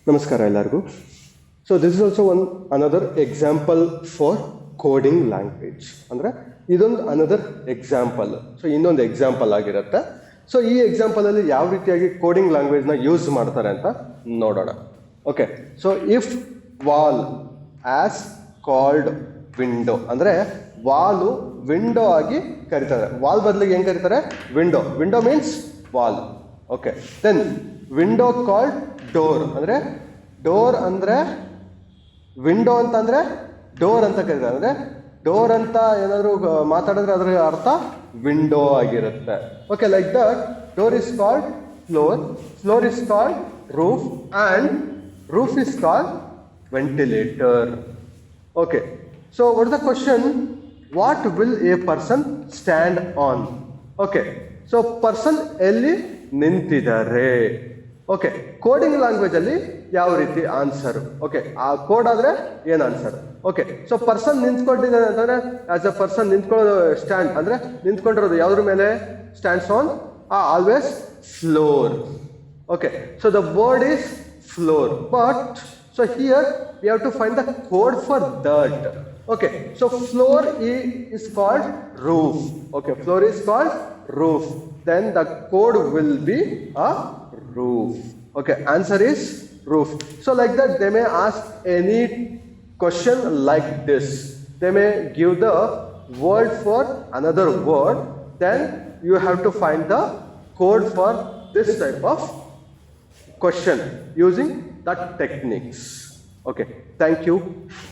ನಮಸ್ಕಾರ ಎಲ್ಲರಿಗೂ. So this is also another example for coding language. ಅಂದರೆ ಇದೊಂದು ಅನದರ್ ಎಕ್ಸಾಂಪಲ್. ಸೊ ಇನ್ನೊಂದು ಎಕ್ಸಾಂಪಲ್ ಆಗಿರುತ್ತೆ. ಸೊ ಈ ಎಕ್ಸಾಂಪಲಲ್ಲಿ ಯಾವ ರೀತಿಯಾಗಿ ಕೋಡಿಂಗ್ ಲ್ಯಾಂಗ್ವೇಜ್ನ ಯೂಸ್ ಮಾಡ್ತಾರೆ ಅಂತ ನೋಡೋಣ. Okay, so if wall as called window, ಅಂದರೆ ವಾಲು ವಿಂಡೋ ಆಗಿ ಕರೀತಾರೆ. ವಾಲ್ ಬದಲಿಗೆ ಹೆಂಗೆ ಕರೀತಾರೆ? Window. Window means wall. Okay, then window called door, ಅಂದರೆ ಡೋರ್ ಅಂದರೆ ವಿಂಡೋ ಅಂತಂದರೆ ಡೋರ್ ಅಂತ ಕರೀತಾರೆ. ಅಂದರೆ ಡೋರ್ ಅಂತ ಏನಾದರೂ ಮಾತಾಡಿದ್ರೆ ಅದರ ಅರ್ಥ ವಿಂಡೋ ಆಗಿರುತ್ತೆ. Okay, like that door is called floor, floor is called roof, and roof is called ventilator. Okay, so what the question? What will a person stand on? Okay, so person ಎಲ್ಲಿ ನಿಂತಿದ್ದಾರೆ? Okay, coding ಲ್ಯಾಂಗ್ವೇಜಲ್ಲಿ ಯಾವ ರೀತಿ answer? Okay, ಆ code ಆದರೆ ಏನು answer? Okay, so person ನಿಂತ್ಕೊಂಡಿದ್ದಾನೆ ಅಂತಂದರೆ as a person ನಿಂತ್ಕೊಳ್ಳೋದು ಸ್ಟ್ಯಾಂಡ್, ಅಂದರೆ ನಿಂತ್ಕೊಂಡಿರೋದು ಯಾವುದ್ರ ಮೇಲೆ? Stands on always floor. Okay, so the word is floor, but so here we have to find the code for that. Okay, so floor is called roof. Okay, floor is called roof, then the code will be a roof. Okay, answer is roof. So like that they may ask any question like this. They may give the word for another word, then you have to find the code for this type of question using that techniques. Okay, thank you.